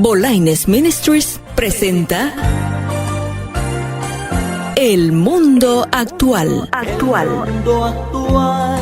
Bolaines Ministries presenta El Mundo Actual. El mundo actual,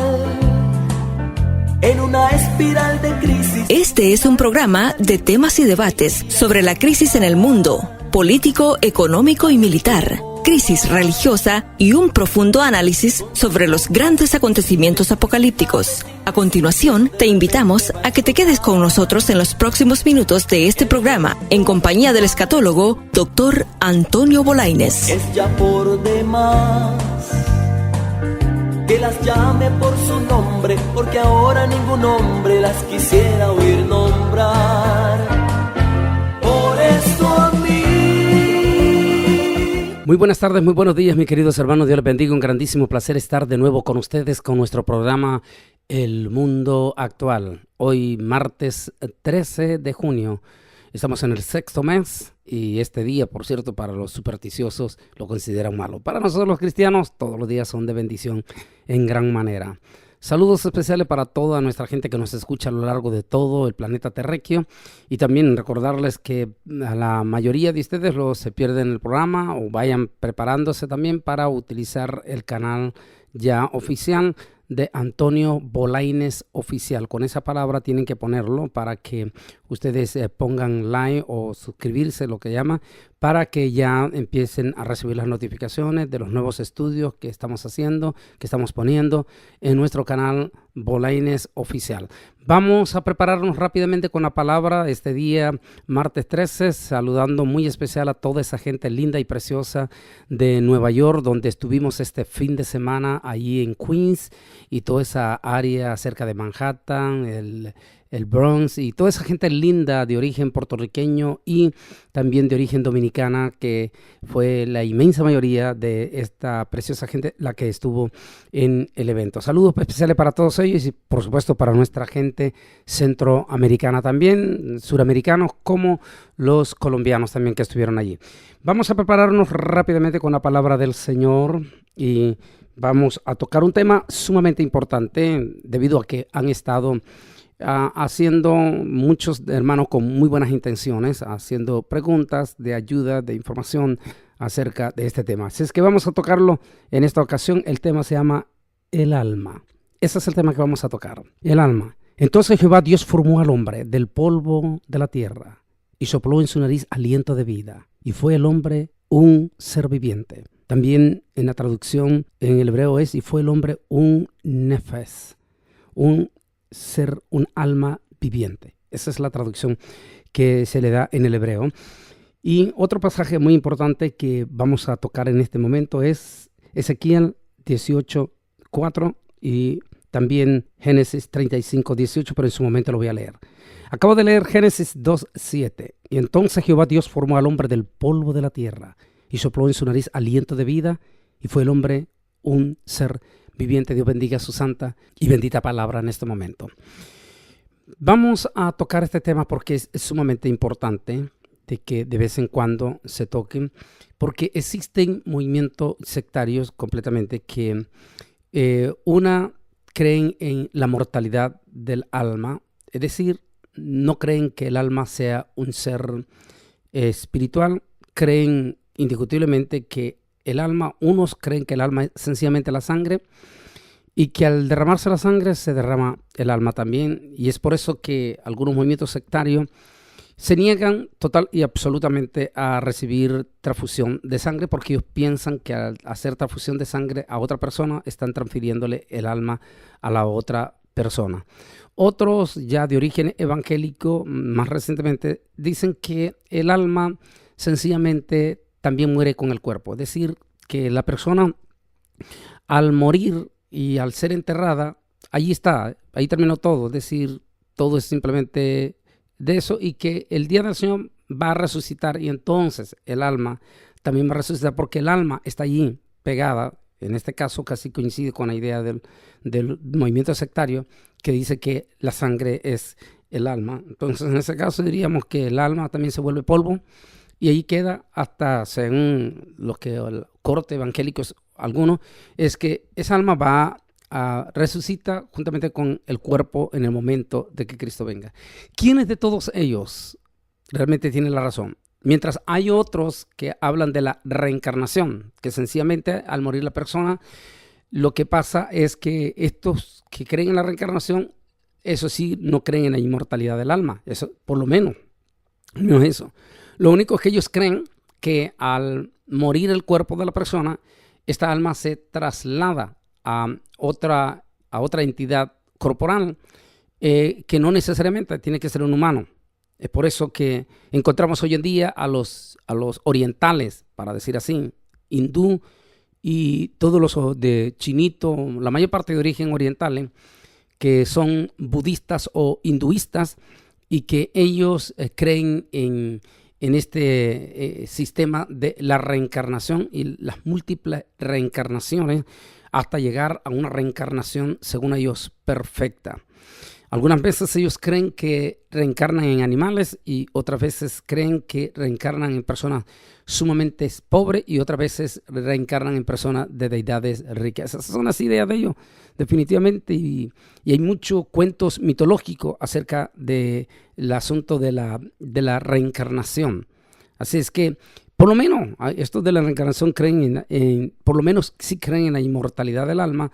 en una espiral de crisis. Este es un programa de temas y debates sobre la crisis en el mundo, político, económico y militar, crisis religiosa y un profundo análisis sobre los grandes acontecimientos apocalípticos. A continuación, te invitamos a que te quedes con nosotros en los próximos minutos de este programa, en compañía del escatólogo Dr. Antonio Bolaines. Es ya por demás que las llame por su nombre, porque ahora ningún hombre las quisiera oír nombrar. Por eso a mí. Muy buenas tardes, muy buenos días, mis queridos hermanos. Dios les bendiga. Un grandísimo placer estar de nuevo con ustedes con nuestro programa El Mundo Actual. Hoy, martes 13 de junio, estamos en el sexto mes y este día, por cierto, para los supersticiosos lo consideran malo. Para nosotros los cristianos, todos los días son de bendición en gran manera. Saludos especiales para toda nuestra gente que nos escucha a lo largo de todo el planeta terráqueo, y también recordarles que a la mayoría de ustedes se pierden el programa o vayan preparándose también para utilizar el canal ya oficial de Antonio Bolaines Oficial. Con esa palabra tienen que ponerlo para que ustedes pongan like o suscribirse, lo que llama, para que ya empiecen a recibir las notificaciones de los nuevos estudios que estamos haciendo, que estamos poniendo en nuestro canal Bolaines Oficial. Vamos a prepararnos rápidamente con la palabra este día, martes 13, saludando muy especial a toda esa gente linda y preciosa de Nueva York, donde estuvimos este fin de semana allí en Queens y toda esa área cerca de Manhattan, el Bronx, y toda esa gente linda de origen puertorriqueño y también de origen dominicana, que fue la inmensa mayoría de esta preciosa gente la que estuvo en el evento. Saludos especiales para todos ellos y por supuesto para nuestra gente centroamericana también, suramericanos como los colombianos también que estuvieron allí. Vamos a prepararnos rápidamente con la palabra del Señor y vamos a tocar un tema sumamente importante debido a que han estado haciendo muchos hermanos con muy buenas intenciones, haciendo preguntas de ayuda, de información acerca de este tema. Así es que vamos a tocarlo en esta ocasión. El tema se llama el alma. Ese es el tema que vamos a tocar, el alma. Entonces Jehová Dios formó al hombre del polvo de la tierra y sopló en su nariz aliento de vida, y fue el hombre un ser viviente. También en la traducción en el hebreo es, y fue el hombre un nefes, un ser, un alma viviente. Esa es la traducción que se le da en el hebreo. Y otro pasaje muy importante que vamos a tocar en este momento es Ezequiel 18:4 y también Génesis 35:18, pero en su momento lo voy a leer. Acabo de leer Génesis 2:7. Y entonces Jehová Dios formó al hombre del polvo de la tierra y sopló en su nariz aliento de vida, y fue el hombre un ser viviente. Dios bendiga su santa y bendita palabra en este momento. Vamos a tocar este tema porque es sumamente importante de que de vez en cuando se toquen, porque existen movimientos sectarios completamente que creen en la mortalidad del alma, es decir, no creen que el alma sea un ser espiritual, creen indiscutiblemente que el alma, unos creen que el alma es sencillamente la sangre y que al derramarse la sangre se derrama el alma también, y es por eso que algunos movimientos sectarios se niegan total y absolutamente a recibir transfusión de sangre, porque ellos piensan que al hacer transfusión de sangre a otra persona están transfiriéndole el alma a la otra persona. Otros ya de origen evangélico, más recientemente, dicen que el alma sencillamente también muere con el cuerpo, es decir, que la persona al morir y al ser enterrada, allí está, ahí terminó todo, es decir, todo es simplemente de eso, y que el día del Señor va a resucitar y entonces el alma también va a resucitar, porque el alma está allí pegada. En este caso casi coincide con la idea del movimiento sectario que dice que la sangre es el alma. Entonces en ese caso diríamos que el alma también se vuelve polvo y ahí queda hasta, según los que el corte evangélicos algunos, es que esa alma va a resucita juntamente con el cuerpo en el momento de que Cristo venga. ¿Quiénes de todos ellos realmente tiene la razón. Mientras hay otros que hablan de la reencarnación, que sencillamente al morir la persona, lo que pasa es que estos que creen en la reencarnación, eso sí, no creen en la inmortalidad del alma. Eso, por lo menos, no es eso. Lo único es que ellos creen que al morir el cuerpo de la persona, esta alma se traslada a otra entidad corporal que no necesariamente tiene que ser un humano. Es por eso que encontramos hoy en día a los orientales, para decir así, hindú y todos los de chinito, la mayor parte de origen oriental, que son budistas o hinduistas y que ellos creen en este sistema de la reencarnación y las múltiples reencarnaciones hasta llegar a una reencarnación, según ellos, perfecta. Algunas veces ellos creen que reencarnan en animales y otras veces creen que reencarnan en personas sumamente pobres y otras veces reencarnan en personas de deidades ricas. Esas son las ideas de ellos, definitivamente, y hay muchos cuentos mitológicos acerca del asunto de la reencarnación. Así es que, por lo menos, estos de la reencarnación creen por lo menos sí creen en la inmortalidad del alma.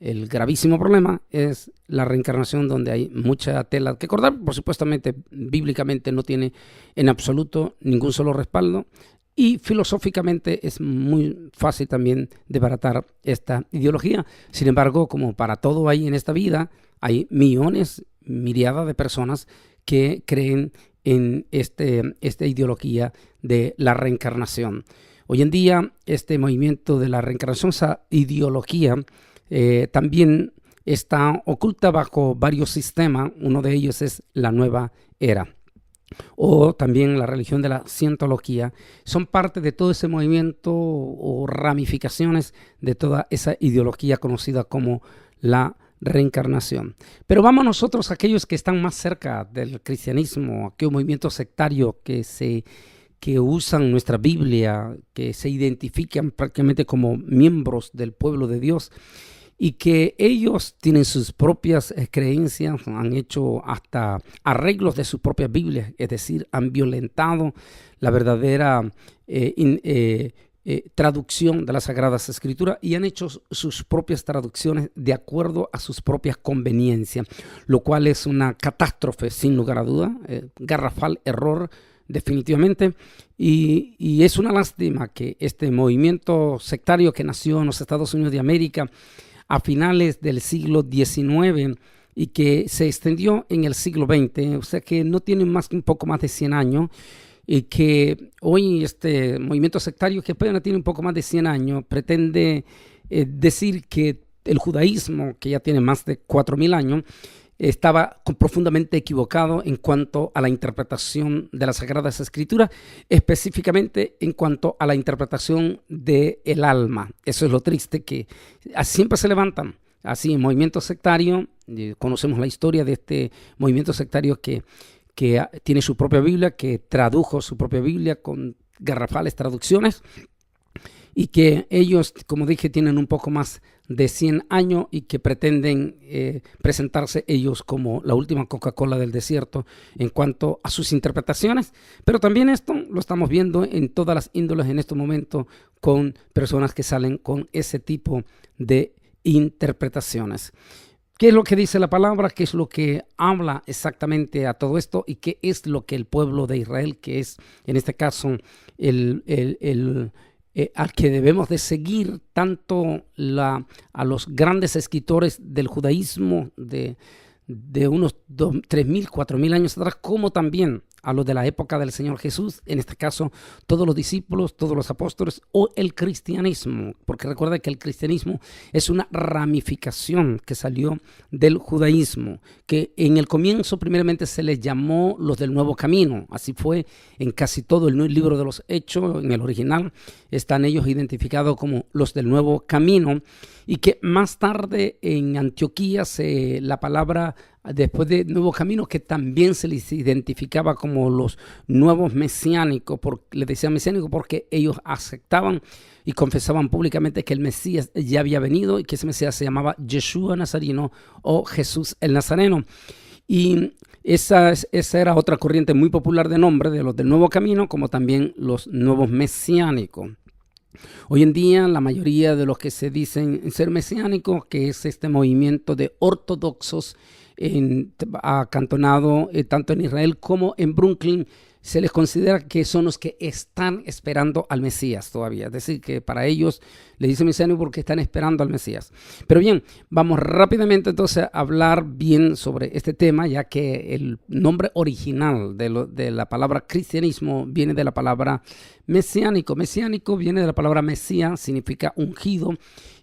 El gravísimo problema es la reencarnación, donde hay mucha tela que cortar. Por supuestamente, bíblicamente no tiene en absoluto ningún solo respaldo. Y filosóficamente es muy fácil también desbaratar esta ideología. Sin embargo, como para todo hay en esta vida, hay miriadas de personas que creen en esta ideología de la reencarnación. Hoy en día, este movimiento de la reencarnación, esa ideología, también está oculta bajo varios sistemas. Uno de ellos es la nueva era, o también la religión de la cientología. Son parte de todo ese movimiento o ramificaciones de toda esa ideología conocida como la reencarnación. Pero vamos nosotros, aquellos que están más cerca del cristianismo, aquellos movimientos sectarios que usan nuestra Biblia, que se identifican prácticamente como miembros del pueblo de Dios, y que ellos tienen sus propias creencias, han hecho hasta arreglos de sus propias Biblias, es decir, han violentado la verdadera traducción de las Sagradas Escrituras y han hecho sus propias traducciones de acuerdo a sus propias conveniencias, lo cual es una catástrofe sin lugar a duda, garrafal error definitivamente, y es una lástima que este movimiento sectario que nació en los Estados Unidos de América a finales del siglo XIX y que se extendió en el siglo XX, o sea que no tiene más que un poco más de 100 años, y que hoy este movimiento sectario, que apenas tiene un poco más de 100 años, pretende decir que el judaísmo, que ya tiene más de 4,000 años, estaba profundamente equivocado en cuanto a la interpretación de las Sagradas Escrituras, específicamente en cuanto a la interpretación del alma. Eso es lo triste, que siempre se levantan así en movimientos sectarios. Conocemos la historia de este movimiento sectario que tiene su propia Biblia, que tradujo su propia Biblia con garrafales traducciones, y que ellos, como dije, tienen un poco más de 100 años y que pretenden presentarse ellos como la última Coca-Cola del desierto en cuanto a sus interpretaciones. Pero también esto lo estamos viendo en todas las índoles en este momento, con personas que salen con ese tipo de interpretaciones. ¿Qué es lo que dice la palabra? ¿Qué es lo que habla exactamente a todo esto? ¿Y qué es lo que el pueblo de Israel, que es en este caso al que debemos de seguir, tanto a los grandes escritores del judaísmo de unos 3,000, 4,000 años atrás, como también a los de la época del Señor Jesús, en este caso todos los discípulos, todos los apóstoles, o el cristianismo, porque recuerda que el cristianismo es una ramificación que salió del judaísmo, que en el comienzo primeramente se les llamó los del Nuevo Camino. Así fue en casi todo el libro de los Hechos. En el original están ellos identificados como los del Nuevo Camino, y que más tarde en Antioquía la palabra después de Nuevo Camino, que también se les identificaba como los nuevos mesiánicos, les decían mesiánicos porque ellos aceptaban y confesaban públicamente que el Mesías ya había venido y que ese Mesías se llamaba Yeshua Nazareno o Jesús el Nazareno. Y Esa era otra corriente muy popular de nombre de los del Nuevo Camino, como también los nuevos mesiánicos. Hoy en día la mayoría de los que se dicen ser mesiánicos, que es este movimiento de ortodoxos acantonado tanto en Israel como en Brooklyn, se les considera que son los que están esperando al Mesías todavía. Es decir, que para ellos le dicen mesiánico porque están esperando al Mesías. Pero bien, vamos rápidamente entonces a hablar bien sobre este tema, ya que el nombre original de la palabra cristianismo viene de la palabra mesiánico. Mesiánico viene de la palabra Mesías, significa ungido,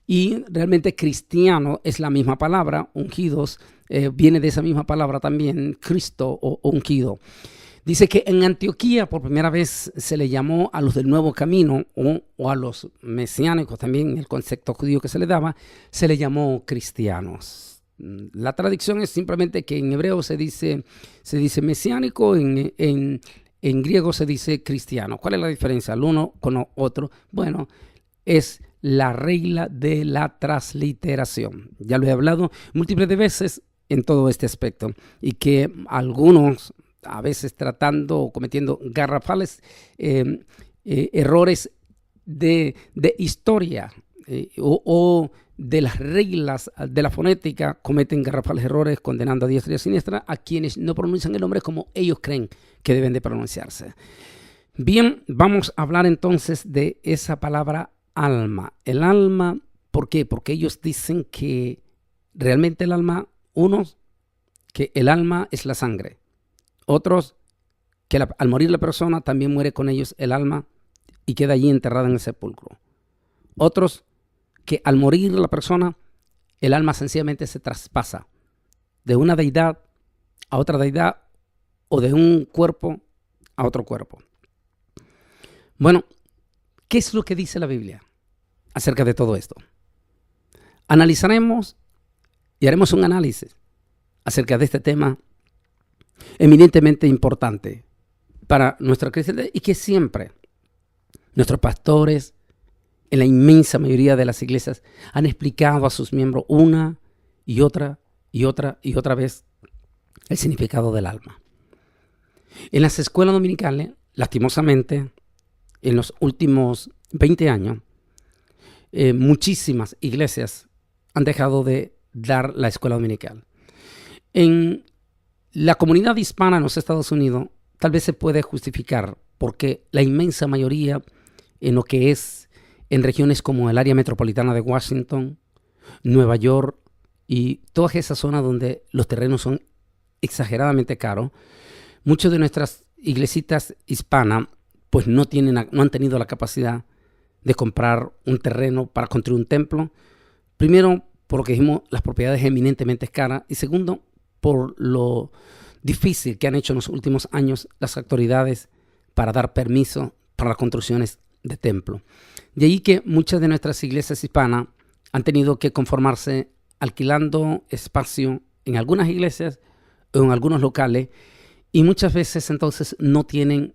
y realmente cristiano es la misma palabra. Ungidos viene de esa misma palabra también, Cristo o ungido. Dice que en Antioquía por primera vez se le llamó a los del Nuevo Camino o a los mesiánicos también, en el concepto judío que se le daba, se le llamó cristianos. La tradición es simplemente que en hebreo se dice mesiánico, en griego se dice cristiano. ¿Cuál es la diferencia el uno con el otro? Bueno, es la regla de la transliteración. Ya lo he hablado múltiples de veces en todo este aspecto, y que algunos a veces tratando o cometiendo garrafales errores de historia o de las reglas de la fonética, cometen garrafales errores condenando a diestra y a siniestra a quienes no pronuncian el nombre como ellos creen que deben de pronunciarse. Bien, vamos a hablar entonces de esa palabra alma. El alma, ¿por qué? Porque ellos dicen que realmente el alma, unos, que el alma es la sangre. Otros, que al morir la persona también muere con ellos el alma y queda allí enterrada en el sepulcro. Otros, que al morir la persona, el alma sencillamente se traspasa de una deidad a otra deidad o de un cuerpo a otro cuerpo. Bueno, ¿qué es lo que dice la Biblia acerca de todo esto? Analizaremos y haremos un análisis acerca de este tema eminentemente importante para nuestra cristiandad, y que siempre nuestros pastores, en la inmensa mayoría de las iglesias, han explicado a sus miembros una y otra vez el significado del alma. En las escuelas dominicales, lastimosamente, en los últimos 20 años, muchísimas iglesias han dejado de dar la escuela dominical. En la comunidad hispana en los Estados Unidos tal vez se puede justificar porque la inmensa mayoría en lo que es en regiones como el área metropolitana de Washington, Nueva York y todas esas zonas donde los terrenos son exageradamente caros, muchas de nuestras iglesitas hispanas pues no han tenido la capacidad de comprar un terreno para construir un templo. Primero, porque dijimos las propiedades eminentemente caras, y segundo, por lo difícil que han hecho en los últimos años las autoridades para dar permiso para las construcciones de templo. De ahí que muchas de nuestras iglesias hispanas han tenido que conformarse alquilando espacio en algunas iglesias o en algunos locales, y muchas veces entonces no tienen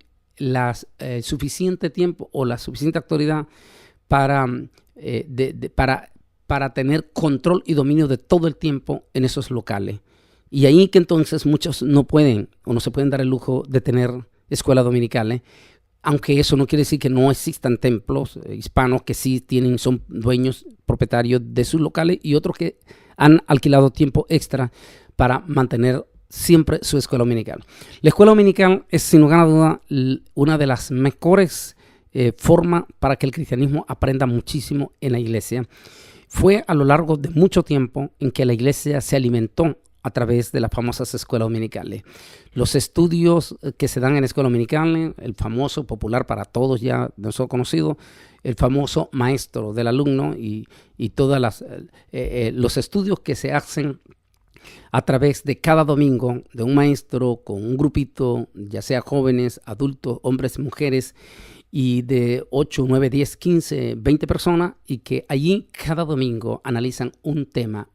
suficiente tiempo o la suficiente autoridad para tener control y dominio de todo el tiempo en esos locales. Y ahí que entonces muchos no pueden o no se pueden dar el lujo de tener escuelas dominicales, aunque eso no quiere decir que no existan templos hispanos que sí son dueños, propietarios de sus locales, y otros que han alquilado tiempo extra para mantener siempre su escuela dominical. La escuela dominical es sin lugar a duda una de las mejores formas para que el cristianismo aprenda muchísimo en la iglesia. Fue a lo largo de mucho tiempo en que la iglesia se alimentó a través de las famosas escuelas dominicales. Los estudios que se dan en escuelas dominicales, el famoso, popular para todos ya nosotros conocido, el famoso maestro del alumno y todos los estudios que se hacen a través de cada domingo de un maestro con un grupito, ya sea jóvenes, adultos, hombres, mujeres, y de 8, 9, 10, 15, 20 personas, y que allí cada domingo analizan un tema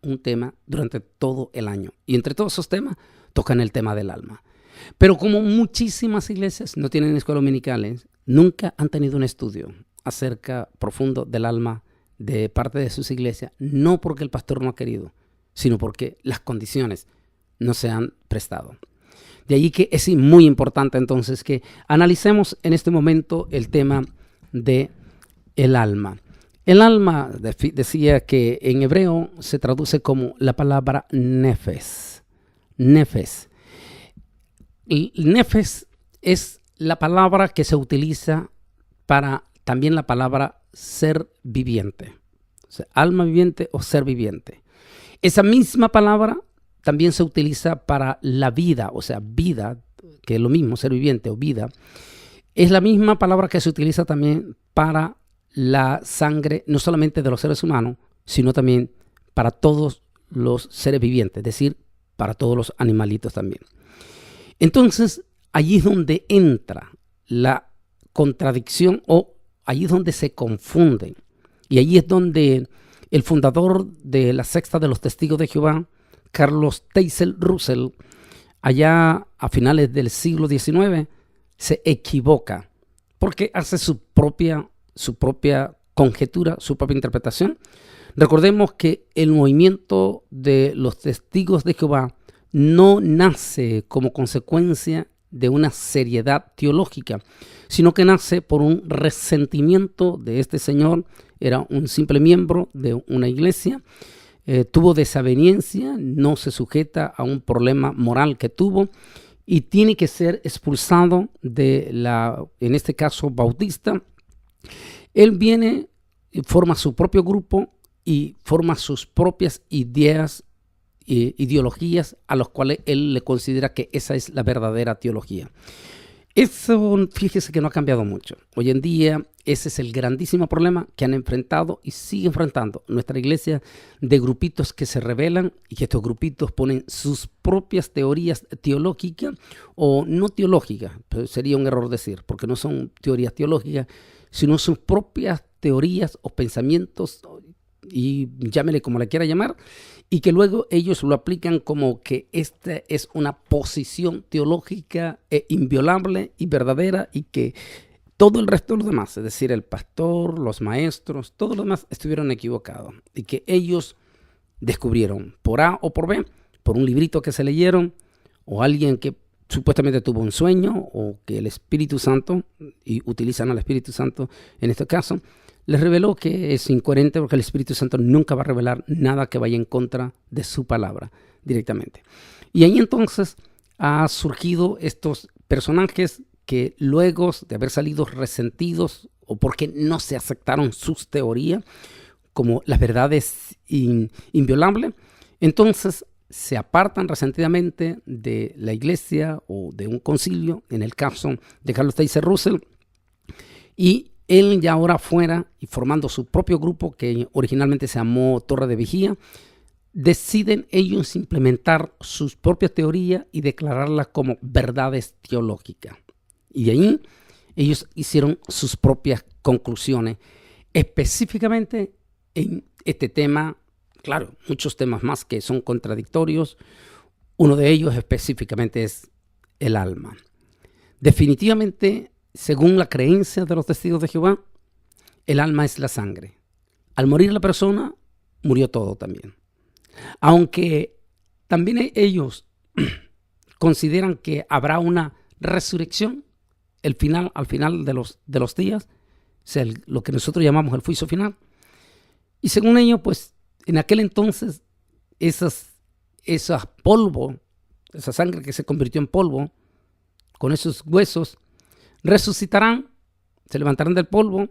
durante todo el año. Y entre todos esos temas tocan el tema del alma. Pero como muchísimas iglesias no tienen escuelas dominicales, nunca han tenido un estudio acerca profundo del alma de parte de sus iglesias, no porque el pastor no ha querido, sino porque las condiciones no se han prestado. De ahí que es muy importante entonces que analicemos en este momento el tema de el alma. El alma, decía que en hebreo se traduce como la palabra nefes. Nefes. Y nefes es la palabra que se utiliza para también la palabra ser viviente. O sea, alma viviente o ser viviente. Esa misma palabra también se utiliza para la vida, o sea, vida, que es lo mismo, ser viviente o vida. Es la misma palabra que se utiliza también para la sangre, no solamente de los seres humanos, sino también para todos los seres vivientes, es decir, para todos los animalitos también. Entonces, allí es donde entra la contradicción o allí es donde se confunden. Y allí es donde el fundador de la secta de los Testigos de Jehová, Carlos Teisel Russell, allá a finales del siglo XIX, se equivoca porque hace su propia conjetura, su propia interpretación. Recordemos que el movimiento de los Testigos de Jehová no nace como consecuencia de una seriedad teológica, sino que nace por un resentimiento de este señor. Era un simple miembro de una iglesia, tuvo desaveniencia, no se sujeta a un problema moral que tuvo y tiene que ser expulsado de en este caso, bautista. Él viene, forma su propio grupo y forma sus propias ideas, ideologías a las cuales él le considera que esa es la verdadera teología. Eso, fíjese que no ha cambiado mucho. Hoy en día ese es el grandísimo problema que han enfrentado y sigue enfrentando nuestra iglesia, de grupitos que se rebelan y que estos grupitos ponen sus propias teorías teológicas o no teológicas, pero sería un error decir, porque no son teorías teológicas, sino sus propias teorías o pensamientos, y llámele como le quiera llamar, y que luego ellos lo aplican como que esta es una posición teológica inviolable y verdadera, y que todo el resto de los demás, es decir, el pastor, los maestros, todos los demás estuvieron equivocados, y que ellos descubrieron por A o por B, por un librito que se leyeron, o alguien que supuestamente tuvo un sueño, o que el Espíritu Santo, y utilizan al Espíritu Santo en este caso, les reveló que es incoherente, porque el Espíritu Santo nunca va a revelar nada que vaya en contra de su palabra directamente. Y ahí entonces ha surgido estos personajes que luego de haber salido resentidos o porque no se aceptaron sus teorías como las verdades inviolables, entonces se apartan resentidamente de la iglesia o de un concilio, en el caso de Carlos Teisel Russell, y él ya ahora fuera y formando su propio grupo que originalmente se llamó Torre de Vigía, deciden ellos implementar sus propias teorías y declararlas como verdades teológicas. Y ahí ellos hicieron sus propias conclusiones, específicamente en este tema. Claro, muchos temas más que son contradictorios. Uno de ellos específicamente es el alma. Definitivamente, según la creencia de los Testigos de Jehová, el alma es la sangre. Al morir la persona, murió todo también. Aunque también ellos consideran que habrá una resurrección al final de los días, o sea, lo que nosotros llamamos el juicio final. Y según ellos, pues, en aquel entonces, esas polvo, esa sangre que se convirtió en polvo, con esos huesos, resucitarán, se levantarán del polvo.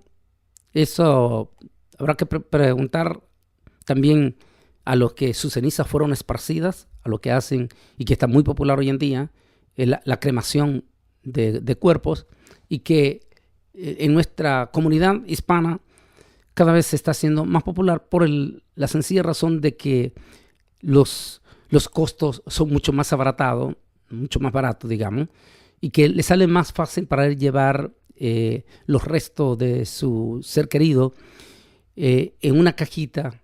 Eso habrá que preguntar también a los que sus cenizas fueron esparcidas, a lo que hacen, y que está muy popular hoy en día, la cremación de cuerpos, y que en nuestra comunidad hispana cada vez se está haciendo más popular por la sencilla razón de que los costos son mucho más abaratados, mucho más baratos, digamos, y que le sale más fácil para él llevar los restos de su ser querido en una cajita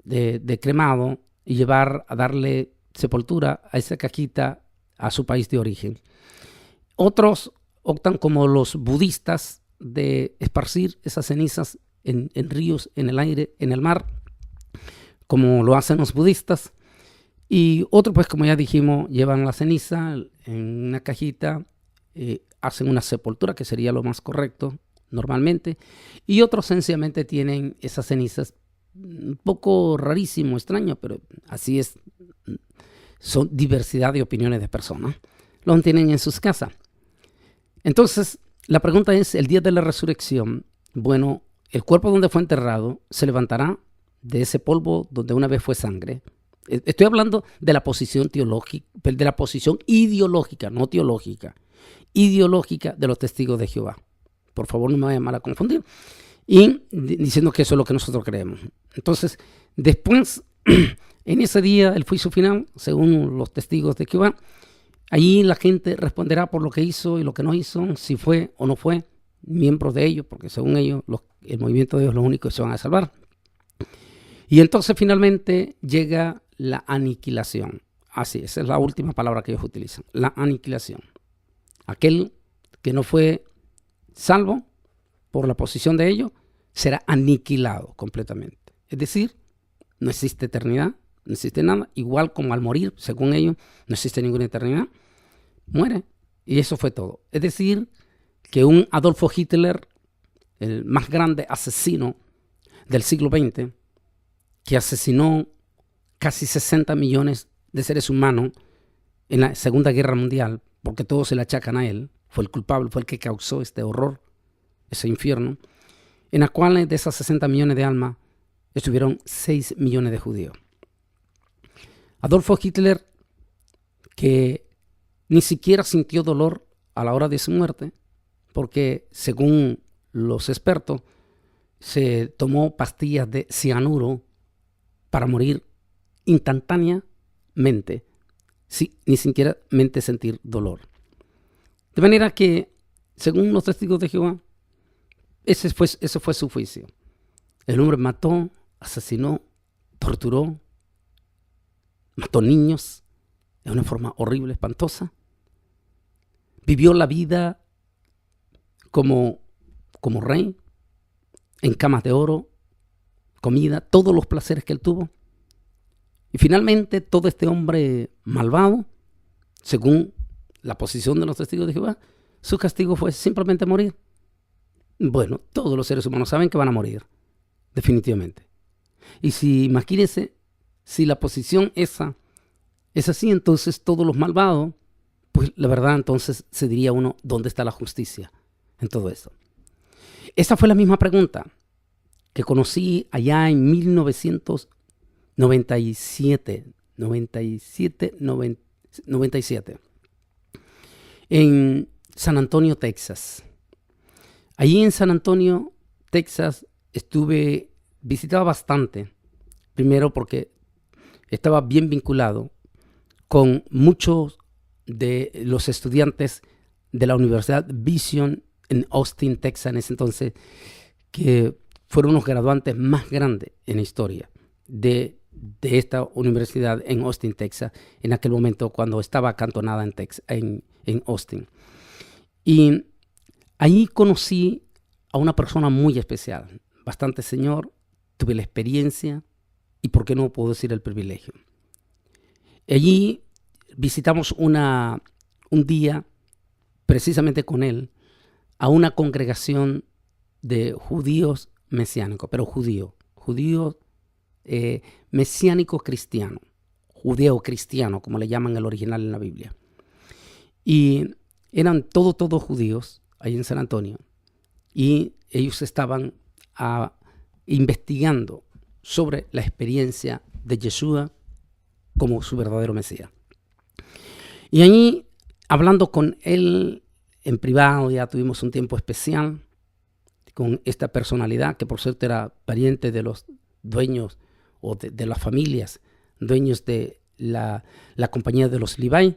de cremado y llevar a darle sepultura a esa cajita a su país de origen. Otros optan, como los budistas, de esparcir esas cenizas en ríos, en el aire, en el mar, como lo hacen los budistas. Y otros, pues como ya dijimos, llevan la ceniza en una cajita, hacen una sepultura, que sería lo más correcto normalmente, y otros sencillamente tienen esas cenizas, un poco rarísimo, extraño, pero así es, son diversidad de opiniones de personas, lo tienen en sus casas. Entonces, la pregunta es, el día de la resurrección, bueno, el cuerpo donde fue enterrado se levantará de ese polvo donde una vez fue sangre. Estoy hablando de la posición teológica, de la posición ideológica, no teológica, ideológica de los testigos de Jehová. Por favor, no me vayan mal a confundir. Y diciendo que eso es lo que nosotros creemos. Entonces, después, en ese día, el juicio final, según los testigos de Jehová, allí la gente responderá por lo que hizo y lo que no hizo, si fue o no fue miembros de ellos, porque según ellos, el movimiento de ellos es lo único que se van a salvar. Y entonces finalmente llega la aniquilación. Así, esa es la última palabra que ellos utilizan, la aniquilación. Aquel que no fue salvo por la posición de ellos será aniquilado completamente. Es decir, no existe eternidad, no existe nada. Igual como al morir, según ellos, no existe ninguna eternidad, muere. Y eso fue todo. Es decir, que un Adolfo Hitler, el más grande asesino del siglo XX, que asesinó casi 60 millones de seres humanos en la Segunda Guerra Mundial, porque todos se le achacan a él, fue el culpable, fue el que causó este horror, ese infierno, en la cual de esas 60 millones de almas estuvieron 6 millones de judíos. Adolfo Hitler, que ni siquiera sintió dolor a la hora de su muerte, porque según los expertos, se tomó pastillas de cianuro para morir instantáneamente, ni siquiera sentir dolor. De manera que, según los testigos de Jehová, ese fue su juicio. El hombre mató, asesinó, torturó, mató niños de una forma horrible, espantosa. Vivió la vida como rey, en camas de oro, comida, todos los placeres que él tuvo. Y finalmente todo este hombre malvado, según la posición de los testigos de Jehová, su castigo fue simplemente morir. Bueno, todos los seres humanos saben que van a morir, definitivamente. Y imagínense, si la posición esa es así, entonces todos los malvados, pues la verdad entonces se diría uno, ¿dónde está la justicia en todo eso? Esa fue la misma pregunta que conocí allá en 1997, en San Antonio, Texas. Allí en San Antonio, Texas, visitaba bastante, primero porque estaba bien vinculado con muchos de los estudiantes de la Universidad Vision en Austin, Texas, en ese entonces, que fueron los graduantes más grandes en la historia de esta universidad en Austin, Texas, en aquel momento cuando estaba acantonada en Austin. Y ahí conocí a una persona muy especial, bastante señor, tuve la experiencia y, ¿por qué no puedo decir el privilegio? Allí visitamos un día, precisamente con él, a una congregación de judíos mesiánicos, pero judíos mesiánicos cristianos, judeo-cristiano, como le llaman el original en la Biblia. Y eran todos judíos ahí en San Antonio, y ellos estaban investigando sobre la experiencia de Yeshua como su verdadero Mesías. Y ahí, hablando con él en privado, ya tuvimos un tiempo especial con esta personalidad, que por cierto era pariente de los dueños o de las familias, dueños de la compañía de los Levi.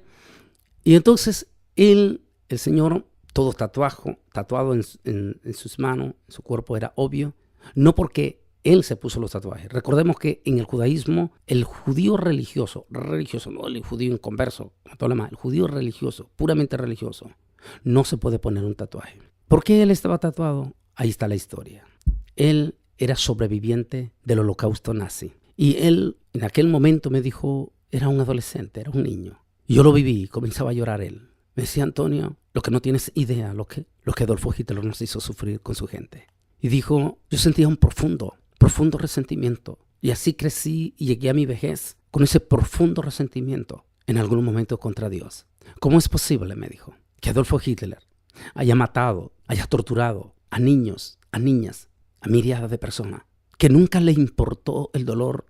Y entonces el Señor, todo tatuado en sus manos, en su cuerpo, era obvio, no porque él se puso los tatuajes. Recordemos que en el judaísmo, el judío religioso, no el judío inconverso, el judío religioso, puramente religioso, no se puede poner un tatuaje. ¿Por qué él estaba tatuado? Ahí está la historia. Él era sobreviviente del holocausto nazi. Y él en aquel momento me dijo, era un adolescente, era un niño. Y yo lo viví, comenzaba a llorar él. Me decía, Antonio, lo que no tienes idea, lo que Adolfo Hitler nos hizo sufrir con su gente. Y dijo, yo sentía un profundo resentimiento. Y así crecí y llegué a mi vejez con ese profundo resentimiento en algún momento contra Dios. ¿Cómo es posible, me dijo, que Adolfo Hitler haya matado, haya torturado a niños, a niñas, a miriadas de personas, que nunca le importó el dolor,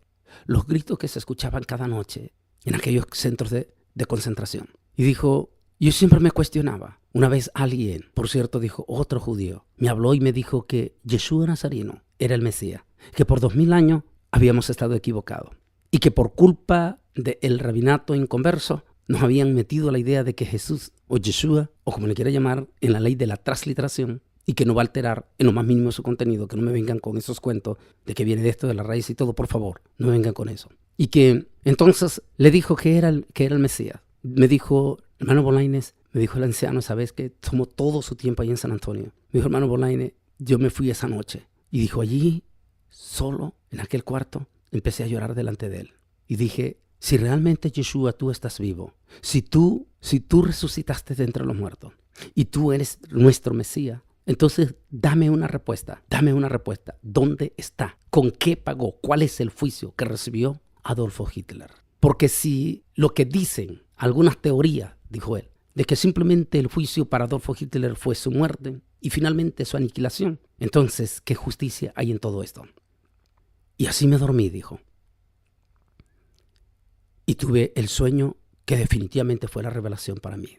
los gritos que se escuchaban cada noche en aquellos centros de concentración? Y dijo, yo siempre me cuestionaba. Una vez alguien, por cierto, dijo, otro judío, me habló y me dijo que Yeshua Nazareno era el Mesías, que por 2000 años habíamos estado equivocados y que por culpa del rabinato inconverso nos habían metido la idea de que Jesús o Yeshua, o como le quiera llamar, en la ley de la transliteración, y que no va a alterar en lo más mínimo su contenido, que no me vengan con esos cuentos de que viene de esto, de la raíz y todo, por favor, no me vengan con eso. Y que entonces le dijo que era el Mesías. Me dijo, hermano Bolaines, me dijo el anciano, ¿sabes que tomó todo su tiempo ahí en San Antonio? Me dijo, hermano Bolaines, yo me fui esa noche. Y dijo, allí, solo, en aquel cuarto, empecé a llorar delante de él. Y dije, si realmente Yeshua, tú estás vivo, si tú resucitaste de entre los muertos y tú eres nuestro Mesías, entonces dame una respuesta. ¿Dónde está? ¿Con qué pagó? ¿Cuál es el juicio que recibió Adolfo Hitler? Porque si lo que dicen algunas teorías, dijo él, de que simplemente el juicio para Adolfo Hitler fue su muerte y finalmente su aniquilación, entonces, ¿qué justicia hay en todo esto? Y así me dormí, dijo. Y tuve el sueño que definitivamente fue la revelación para mí.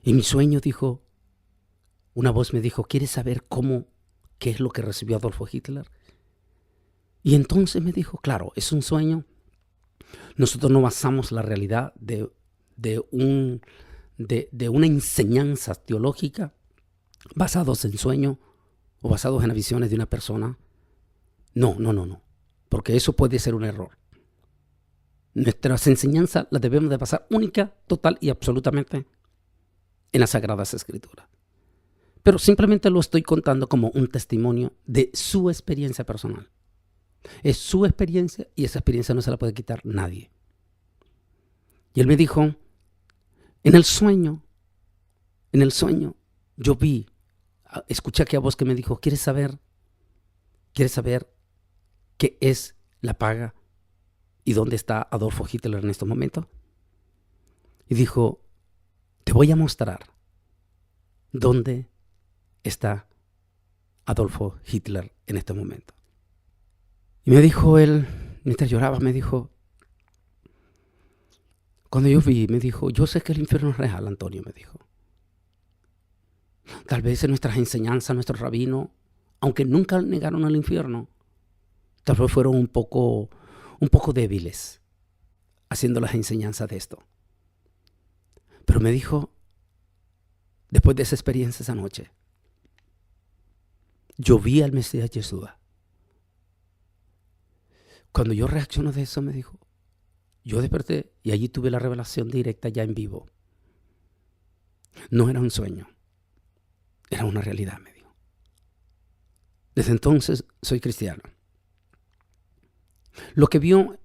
Y mi sueño, dijo, una voz me dijo, ¿quieres saber qué es lo que recibió Adolfo Hitler? Y entonces me dijo, claro, es un sueño. Nosotros no basamos la realidad de una enseñanza teológica basados en sueños o basados en las visiones de una persona. No, porque eso puede ser un error. Nuestras enseñanzas las debemos de basar única, total y absolutamente en las Sagradas Escrituras. Pero simplemente lo estoy contando como un testimonio de su experiencia personal. Es su experiencia y esa experiencia no se la puede quitar nadie. Y él me dijo, en el sueño, yo escuché aquella voz que me dijo, ¿quieres saber qué es la paga y dónde está Adolfo Hitler en estos momentos? Y dijo, te voy a mostrar dónde está Adolfo Hitler en este momento. Y me dijo él, mientras lloraba, me dijo, cuando yo vi, me dijo, yo sé que el infierno es real, Antonio, me dijo. Tal vez en nuestras enseñanzas, nuestros rabinos, aunque nunca negaron al infierno, tal vez fueron un poco débiles haciendo las enseñanzas de esto. Pero me dijo, después de esa experiencia esa noche, yo vi al Mesías Yeshua. Cuando yo reaccioné de eso, me dijo, yo desperté y allí tuve la revelación directa ya en vivo. No era un sueño, era una realidad, me dijo. Desde entonces soy cristiano. Lo que vio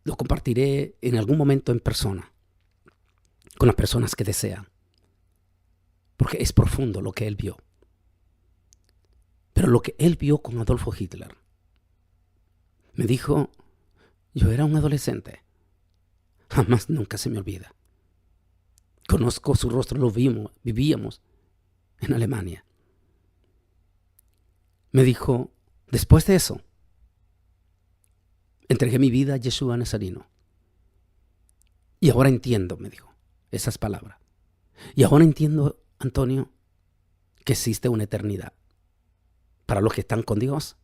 lo compartiré en algún momento en persona, con las personas que desean, porque es profundo lo que él vio. Pero lo que él vio con Adolfo Hitler, me dijo, yo era un adolescente, jamás nunca se me olvida. Conozco su rostro, lo vimos, vivíamos en Alemania. Me dijo, después de eso, entregué mi vida a Yeshua Nazareno. Y ahora entiendo, me dijo, esas palabras. Y ahora entiendo, Antonio, que existe una eternidad para los que están con Dios.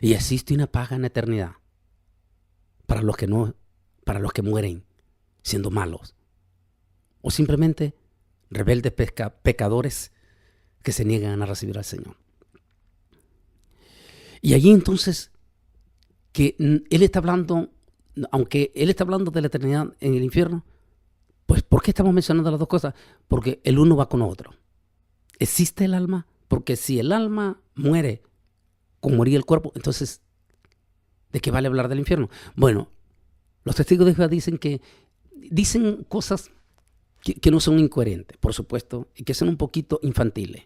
Y existe una paga en la eternidad para los que mueren siendo malos. O simplemente rebeldes pecadores que se niegan a recibir al Señor. Y allí entonces, que él está hablando, aunque él está hablando de la eternidad en el infierno, pues ¿por qué estamos mencionando las dos cosas? Porque el uno va con otro. ¿Existe el alma? Porque si el alma muere como moría el cuerpo, entonces ¿De qué vale hablar del infierno? Bueno, los testigos de Jehová dicen cosas que no son incoherentes, por supuesto, y que son un poquito infantiles.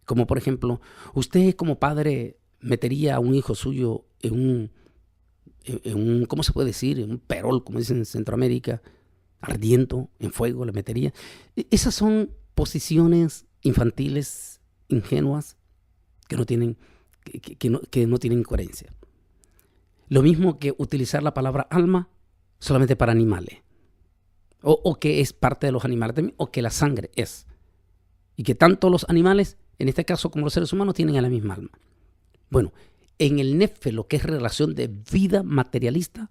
Como por ejemplo, usted como padre metería a un hijo suyo en un ¿cómo se puede decir? En un perol, como dicen en Centroamérica, ardiendo, en fuego, le metería. Esas son posiciones infantiles, ingenuas, que no tienen coherencia. Lo mismo que utilizar la palabra alma solamente para animales. O que es parte de los animales también, o que la sangre es. Y que tanto los animales, en este caso como los seres humanos, tienen la misma alma. Bueno, en el nefe, lo que es relación de vida materialista,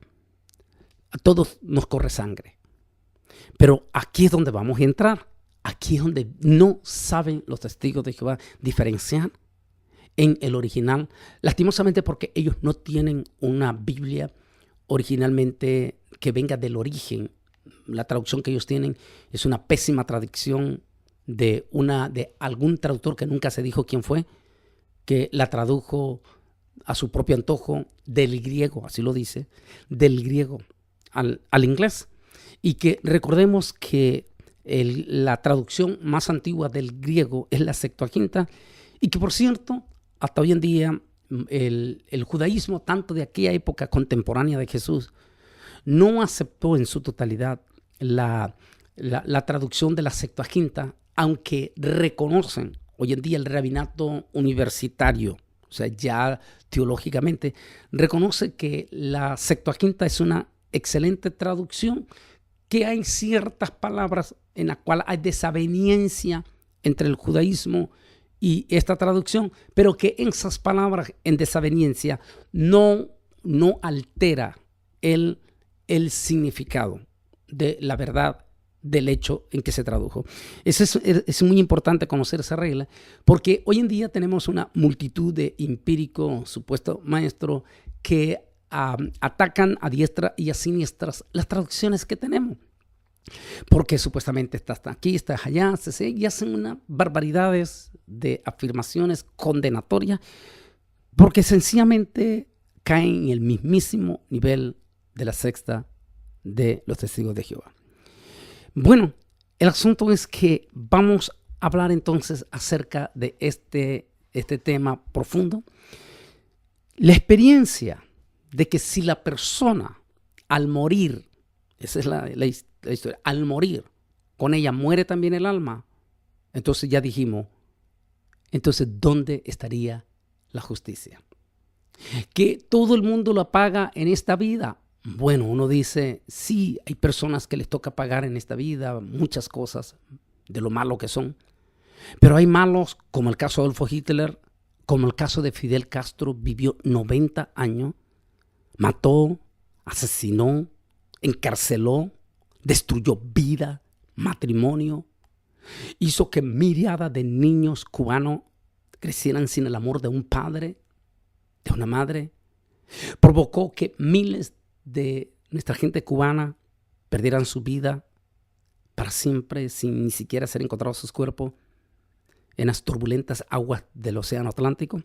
a todos nos corre sangre. Pero aquí es donde vamos a entrar. Aquí es donde no saben los testigos de Jehová diferenciar en el original, lastimosamente porque ellos no tienen una Biblia originalmente que venga del origen. La traducción que ellos tienen es una pésima traducción de algún traductor que nunca se dijo quién fue, que la tradujo a su propio antojo del griego, así lo dice, del griego al inglés. Y que recordemos que la traducción más antigua del griego es la Septuaginta, y que por cierto, hasta hoy en día el judaísmo, tanto de aquella época contemporánea de Jesús, no aceptó en su totalidad la traducción de la Septuaginta, aunque reconocen hoy en día el rabinato universitario, o sea, ya teológicamente, reconoce que la Septuaginta es una excelente traducción, que hay ciertas palabras en las cuales hay desaveniencia entre el judaísmo y esta traducción, pero que esas palabras en desaveniencia no altera el significado de la verdad del hecho en que se tradujo. Es muy importante conocer esa regla, porque hoy en día tenemos una multitud de empíricos, supuestos maestros, que atacan a diestra y a siniestras las traducciones que tenemos. Porque supuestamente estás aquí, estás allá, y hacen unas barbaridades de afirmaciones condenatorias, porque sencillamente caen en el mismísimo nivel de la secta de los testigos de Jehová. Bueno, el asunto es que vamos a hablar entonces acerca de este tema profundo. La experiencia de que si la persona al morir, esa es la historia, al morir, con ella muere también el alma, entonces ya dijimos, entonces ¿dónde estaría la justicia? Que todo el mundo la paga en esta vida. Bueno, uno dice, sí, hay personas que les toca pagar en esta vida muchas cosas de lo malo que son, pero hay malos, como el caso de Adolfo Hitler, como el caso de Fidel Castro, vivió 90 años, mató, asesinó, encarceló, destruyó vida, matrimonio, hizo que miriadas de niños cubanos crecieran sin el amor de un padre, de una madre, provocó que miles de nuestra gente cubana perdieran su vida para siempre sin ni siquiera ser encontrados sus cuerpos en las turbulentas aguas del Océano Atlántico.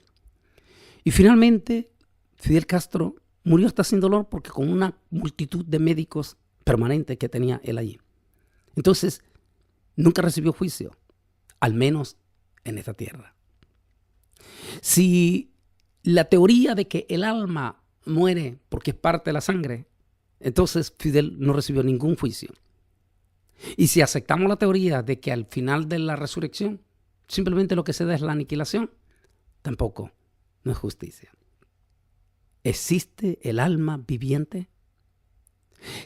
Y finalmente Fidel Castro murió hasta sin dolor, porque con una multitud de médicos permanentes que tenía él allí. Entonces, nunca recibió juicio, al menos en esta tierra. Si la teoría de que el alma muere porque es parte de la sangre, entonces Fidel no recibió ningún juicio. Y si aceptamos la teoría de que al final de la resurrección simplemente lo que se da es la aniquilación, tampoco no es justicia. ¿Existe el alma viviente?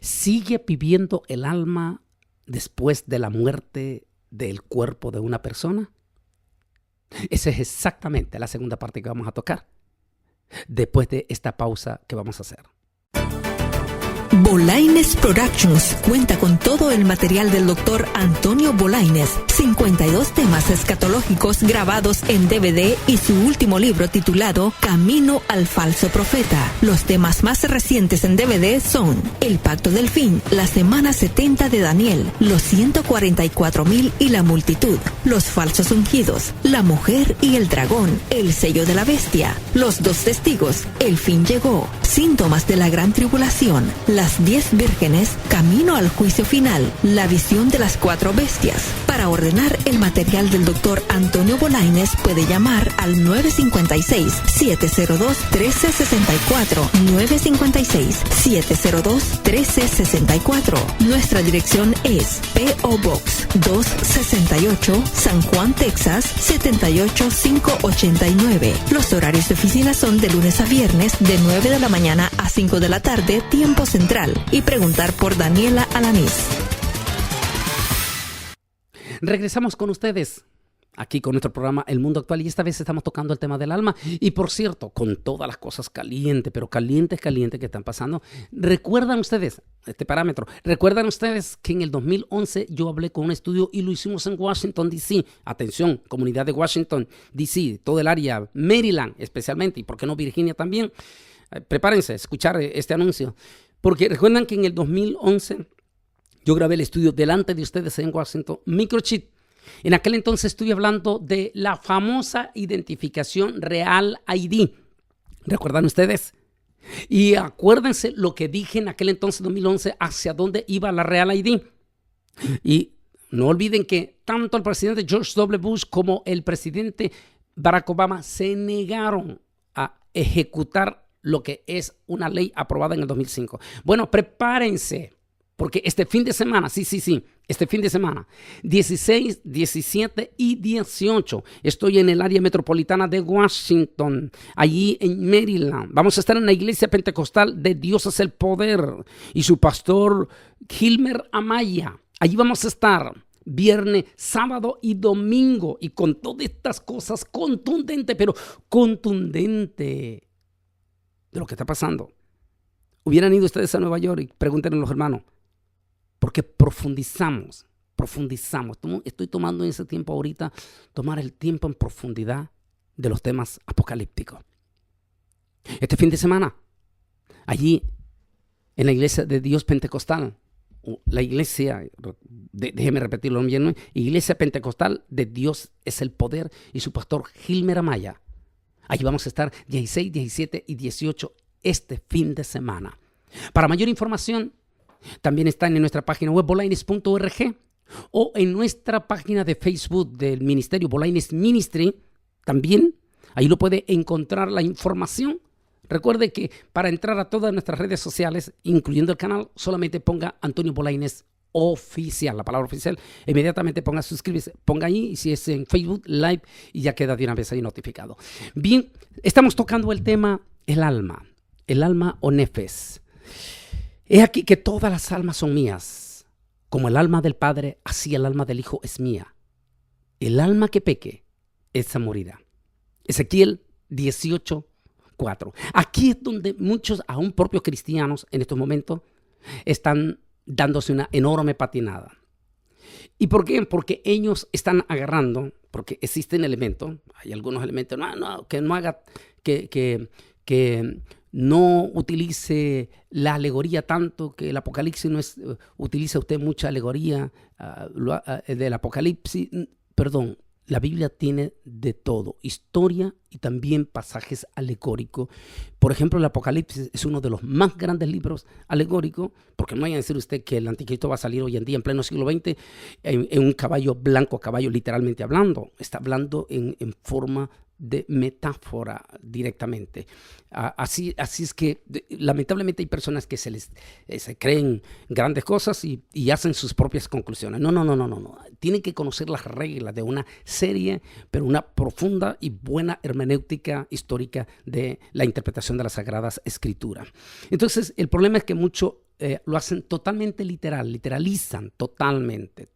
¿Sigue viviendo el alma después de la muerte del cuerpo de una persona? Esa es exactamente la segunda parte que vamos a tocar después de esta pausa que vamos a hacer. Bolaines Productions cuenta con todo el material del Dr. Antonio Bolaines, 52 temas escatológicos grabados en DVD y su último libro titulado Camino al Falso Profeta. Los temas más recientes en DVD son El Pacto del Fin, La Semana 70 de Daniel, Los 144,000 y la Multitud, Los Falsos Ungidos, La Mujer y el Dragón, El Sello de la Bestia, Los Dos Testigos, El Fin Llegó, síntomas de la gran tribulación, las 10 vírgenes, camino al juicio final, la visión de las 4 bestias. Para ordenar el material del Dr. Antonio Bolañes puede llamar al 956-702-1364, 956-702-1364. Nuestra dirección es P.O. Box 268, San Juan, Texas 78589. Los horarios de oficina son de lunes a viernes de 9 de la mañana a 5 de la tarde, tiempo central. Y preguntar por Daniela Alanís. Regresamos con ustedes aquí con nuestro programa El Mundo Actual, y esta vez estamos tocando el tema del alma. Y por cierto, con todas las cosas calientes, pero calientes que están pasando, ¿recuerdan ustedes este parámetro? ¿Recuerdan ustedes que en el 2011 yo hablé con un estudio y lo hicimos en Washington, D.C.? Atención, comunidad de Washington, D.C., todo el área, Maryland especialmente, y por qué no Virginia también. Prepárense a escuchar este anuncio, porque recuerdan que en el 2011 yo grabé el estudio delante de ustedes en Washington, Microchip. En aquel entonces estuve hablando de la famosa identificación Real ID. ¿Recuerdan ustedes? Y acuérdense lo que dije en aquel entonces, 2011, hacia dónde iba la Real ID. Y no olviden que tanto el presidente George W. Bush como el presidente Barack Obama se negaron a ejecutar lo que es una ley aprobada en el 2005. Bueno, prepárense. Porque este fin de semana, este fin de semana, 16, 17 y 18, estoy en el área metropolitana de Washington, allí en Maryland. Vamos a estar en la iglesia pentecostal de Dios es el Poder y su pastor Gilmer Amaya. Allí vamos a estar viernes, sábado y domingo, y con todas estas cosas contundente, pero contundente de lo que está pasando. Hubieran ido ustedes a Nueva York y pregúntenle a los hermanos. Porque profundizamos. Estoy tomando en ese tiempo ahorita, tomar el tiempo en profundidad de los temas apocalípticos. Este fin de semana, allí en la iglesia de Dios Pentecostal, la iglesia, déjeme repetirlo bien, Iglesia Pentecostal de Dios es el Poder y su pastor Gilmer Amaya. Allí vamos a estar 16, 17 y 18 este fin de semana. Para mayor información, también están en nuestra página web bolaines.org o en nuestra página de Facebook del Ministerio Bolaines Ministry. También ahí lo puede encontrar la información. Recuerde que para entrar a todas nuestras redes sociales, incluyendo el canal, solamente ponga Antonio Bolaines Oficial, la palabra oficial. Inmediatamente ponga suscribirse, ponga ahí, y si es en Facebook Live, y ya queda de una vez ahí notificado. Bien, estamos tocando el tema el alma o nefes. He aquí que todas las almas son mías, como el alma del Padre, así el alma del Hijo es mía. El alma que peque, esa morirá. Ezequiel 18:4. Aquí es donde muchos, aún propios cristianos en estos momentos, están dándose una enorme patinada. ¿Y por qué? Porque ellos están agarrando, porque existen elementos, hay algunos elementos, que no haga, que no utilice la alegoría tanto, que el Apocalipsis no es, utiliza usted mucha alegoría del Apocalipsis. Perdón, la Biblia tiene de todo, historia y también pasajes alegóricos. Por ejemplo, el Apocalipsis es uno de los más grandes libros alegóricos, porque no vaya a decir usted que el anticristo va a salir hoy en día, en pleno siglo XX, en un caballo blanco, caballo literalmente hablando. Está hablando en forma de metáfora directamente. Así es que lamentablemente hay personas que se creen grandes cosas y hacen sus propias conclusiones. No. Tienen que conocer las reglas de una seria, pero una profunda y buena hermenéutica histórica de la interpretación de las Sagradas Escrituras. Entonces, el problema es que muchos lo hacen totalmente literalizan totalmente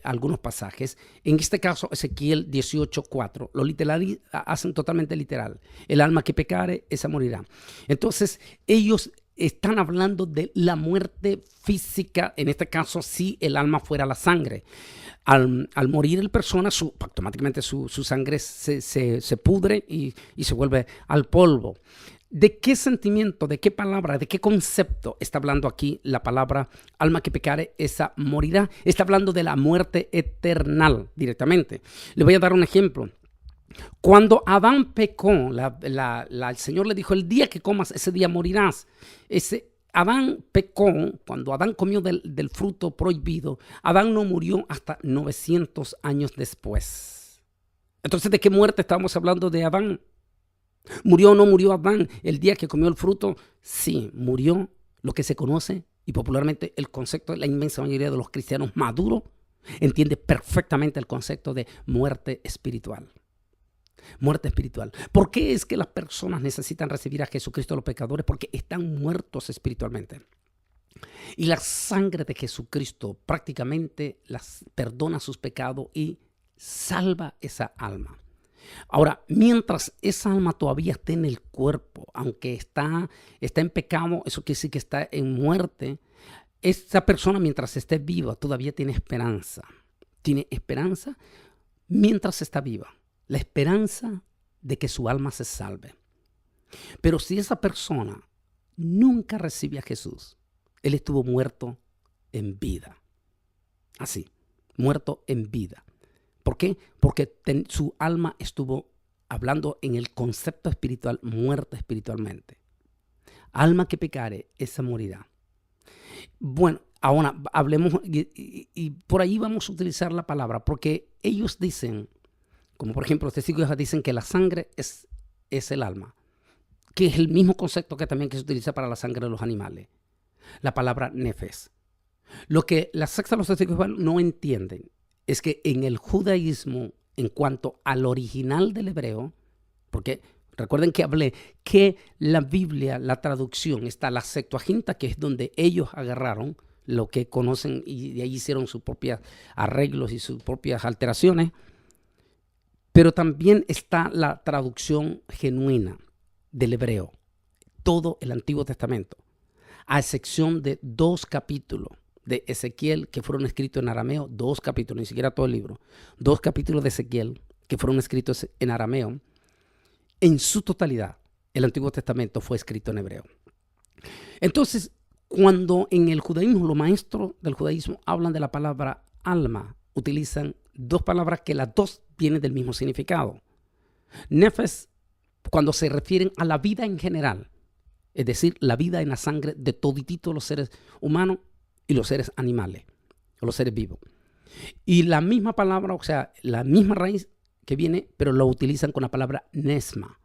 algunos pasajes. En este caso, Ezequiel 18:4, lo hacen totalmente literal. El alma que pecare, esa morirá. Entonces, ellos están hablando de la muerte física, en este caso, si el alma fuera la sangre. Al morir el persona, automáticamente su sangre se pudre y se vuelve al polvo. ¿De qué sentimiento, de qué palabra, de qué concepto está hablando aquí la palabra alma que pecare, esa morirá? Está hablando de la muerte eterna directamente. Le voy a dar un ejemplo. Cuando Adán pecó, el Señor le dijo, el día que comas, ese día morirás. Adán pecó, cuando Adán comió del fruto prohibido, Adán no murió hasta 900 años después. Entonces, ¿de qué muerte estamos hablando de Adán? ¿Murió o no murió Adán el día que comió el fruto? Sí, murió. Lo que se conoce y popularmente el concepto de la inmensa mayoría de los cristianos maduros entiende perfectamente el concepto de muerte espiritual. Muerte espiritual. ¿Por qué es que las personas necesitan recibir a Jesucristo los pecadores? Porque están muertos espiritualmente. Y la sangre de Jesucristo prácticamente las perdona sus pecados y salva esa alma. Ahora, mientras esa alma todavía esté en el cuerpo, aunque está en pecado, eso quiere decir que está en muerte, esa persona mientras esté viva todavía tiene esperanza. Tiene esperanza mientras está viva. La esperanza de que su alma se salve. Pero si esa persona nunca recibe a Jesús, él estuvo muerto en vida. Así, muerto en vida. ¿Por qué? Porque su alma estuvo hablando en el concepto espiritual, muerta espiritualmente. Alma que pecare, esa morirá. Bueno, ahora hablemos y por ahí vamos a utilizar la palabra, porque ellos dicen, como por ejemplo los testigos de Jehová dicen que la sangre es el alma, que es el mismo concepto que también que se utiliza para la sangre de los animales. La palabra nefes. Lo que la secta de los testigos de Jehová no entienden es que en el judaísmo, en cuanto al original del hebreo, porque recuerden que hablé que la Biblia, la traducción, está la Septuaginta, que es donde ellos agarraron lo que conocen y de ahí hicieron sus propios arreglos y sus propias alteraciones. Pero también está la traducción genuina del hebreo, todo el Antiguo Testamento, a excepción de 2 capítulos de Ezequiel que fueron escritos en arameo, 2 capítulos, ni siquiera todo el libro, 2 capítulos de Ezequiel que fueron escritos en arameo. En su totalidad, el Antiguo Testamento fue escrito en hebreo. Entonces, cuando en el judaísmo, los maestros del judaísmo hablan de la palabra alma, utilizan 2 palabras que las 2 vienen del mismo significado. Nefes, cuando se refieren a la vida en general, es decir, la vida en la sangre de todititos los seres humanos y los seres animales, o los seres vivos. Y la misma palabra, o sea, la misma raíz que viene, pero lo utilizan con la palabra nesma.